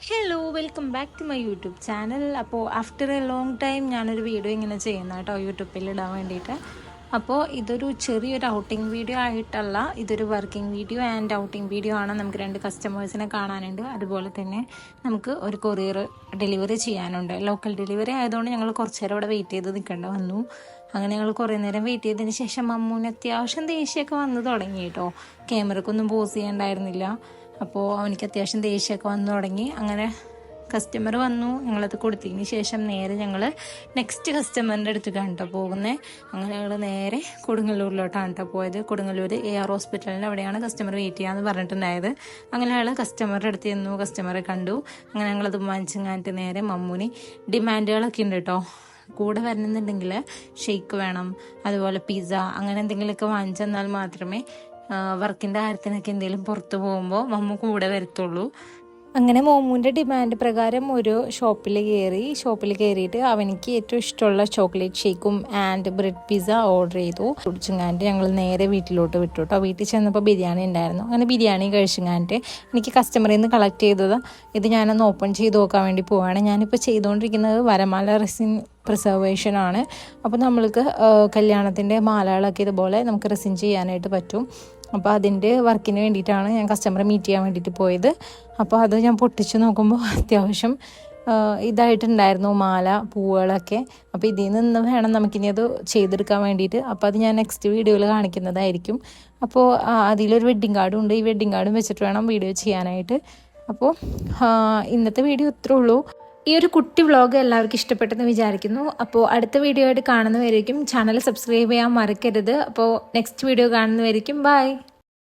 Hello welcome back to my YouTube channel. അപ്പോൾ after a long time ഞാനൊരു video ഇങ്ങനെ ചെയ്യുന്ന കേട്ടോ, യൂട്യൂബിൽ ഇടാൻ വേണ്ടിയിട്ട്. അപ്പോൾ ഇതൊരു ചെറിയൊരു ഔട്ടിംഗ് വീഡിയോ ആയിട്ടല്ല, ഇതൊരു working video and outing video ആണ്. നമുക്ക് 2 കസ്റ്റമേഴ്സിനെ കാണാനുണ്ട്. അതുപോലെ തന്നെ നമുക്ക് ഒരു കൊറിയർ ഡെലിവറി ചെയ്യാനുണ്ട്. ലോക്കൽ ഡെലിവറി ആയതുകൊണ്ട് ഞങ്ങൾ കുറച്ച് നേരം ഇവിടെ വെയിറ്റ് ചെയ്ത് നിൽക്കേണ്ടി വന്നു. അങ്ങനെ ഞങ്ങൾ കുറേ നേരം വെയിറ്റ് ചെയ്തതിന് ശേഷം അമ്മൂന് അത്യാവശ്യം ദേഷ്യമൊക്കെ വന്ന് തുടങ്ങി കേട്ടോ. ക്യാമറക്കൊന്നും പോസ് ചെയ്യണ്ടായിരുന്നില്ല. അപ്പോൾ അവനിക്ക് അത്യാവശ്യം ദേഷ്യമൊക്കെ വന്നു തുടങ്ങി. അങ്ങനെ കസ്റ്റമർ വന്നു, ഞങ്ങളത് കൊടുത്തതിന് ശേഷം നേരെ ഞങ്ങൾ നെക്സ്റ്റ് കസ്റ്റമറിൻ്റെ അടുത്തേക്കാണ് കേട്ടോ പോകുന്നത്. അങ്ങനെ ഞങ്ങൾ നേരെ കൊടുങ്ങല്ലൂരിലോട്ടാണ് കേട്ടോ പോയത്. കൊടുങ്ങല്ലൂർ AR ഹോസ്പിറ്റലിൻ്റെ അവിടെയാണ് കസ്റ്റമർ വെയിറ്റ് ചെയ്യാമെന്ന് പറഞ്ഞിട്ടുണ്ടായത്. അങ്ങനെ ഞങ്ങൾ കസ്റ്റമറുടെ അടുത്ത് ചെന്നു, കസ്റ്റമറെ കണ്ടു. അങ്ങനെ ഞങ്ങളത് വാങ്ങിച്ചങ്ങാനിട്ട് നേരെ മമ്മൂനി ഡിമാൻഡുകളൊക്കെ ഉണ്ട് കേട്ടോ. കൂടെ വരണമെന്നുണ്ടെങ്കിൽ ഷെയ്ക്ക് വേണം, അതുപോലെ പിസ്സ, അങ്ങനെ എന്തെങ്കിലുമൊക്കെ വാങ്ങിച്ചെന്നാൽ മാത്രമേ വർക്കിൻ്റെ കാര്യത്തിനൊക്കെ എന്തെങ്കിലും പുറത്ത് പോകുമ്പോൾ മമ്മു കൂടെ വരത്തുള്ളൂ. അങ്ങനെ മോമൂൻ്റെ ഡിമാൻഡ് പ്രകാരം ഒരു ഷോപ്പിൽ കയറിയിട്ട് അവനിക്ക് ഏറ്റവും ഇഷ്ടമുള്ള ചോക്ലേറ്റ് ഷേക്കും ആൻഡ് ബ്രെഡ് പിസ്സ ഓർഡർ ചെയ്തു. കുടിച്ചങ്ങാണ്ട് ഞങ്ങൾ നേരെ വീട്ടിലോട്ട് വിട്ടു കേട്ടോ. വീട്ടിൽ ചെന്നപ്പോൾ ബിരിയാണി ഉണ്ടായിരുന്നു. അങ്ങനെ ബിരിയാണി കഴിച്ചങ്ങാണ്ട് എനിക്ക് കസ്റ്റമറിൽ നിന്ന് കളക്ട് ചെയ്തത് ഇത് ഞാനൊന്ന് ഓപ്പൺ ചെയ്ത് നോക്കാൻ വേണ്ടി പോവാണ്. ഞാനിപ്പോൾ ചെയ്തുകൊണ്ടിരിക്കുന്നത് വരമാല റെസിൻ പ്രിസർവേഷൻ ആണ്. അപ്പോൾ നമ്മൾക്ക് കല്യാണത്തിൻ്റെ മാലകളൊക്കെ ഇതുപോലെ നമുക്ക് റെസിൻ ചെയ്യാനായിട്ട് പറ്റും. അപ്പോൾ അതിൻ്റെ വർക്കിന് വേണ്ടിയിട്ടാണ് ഞാൻ കസ്റ്റമറെ മീറ്റ് ചെയ്യാൻ വേണ്ടിയിട്ട് പോയത്. അപ്പോൾ അത് ഞാൻ പൊട്ടിച്ച് നോക്കുമ്പോൾ അത്യാവശ്യം ഇതായിട്ടുണ്ടായിരുന്നു മാല, പൂവുകളൊക്കെ. അപ്പോൾ ഇതിൽ നിന്ന് വേണം നമുക്കിനി അത് ചെയ്തെടുക്കാൻ വേണ്ടിയിട്ട്. അപ്പോൾ അത് ഞാൻ നെക്സ്റ്റ് വീഡിയോയിൽ കാണിക്കുന്നതായിരിക്കും. അപ്പോൾ അതിലൊരു വെഡ്ഡിങ് കാർഡും ഉണ്ട്. ഈ വെഡ്ഡിങ് കാർഡും വെച്ചിട്ട് വേണം വീഡിയോ ചെയ്യാനായിട്ട്. അപ്പോൾ ഇന്നത്തെ വീഡിയോ ഇത്രേ ഉള്ളൂ. ഈ ഒരു കുട്ടി വ്ളോഗ് എല്ലാവർക്കും ഇഷ്ടപ്പെട്ടെന്ന് വിചാരിക്കുന്നു. അപ്പോൾ അടുത്ത വീഡിയോ ആയിട്ട് കാണുന്നവരായിരിക്കും. ചാനൽ സബ്സ്ക്രൈബ് ചെയ്യാൻ മറക്കരുത്. അപ്പോൾ നെക്സ്റ്റ് വീഡിയോ കാണുന്നവരായിരിക്കും. ബൈ.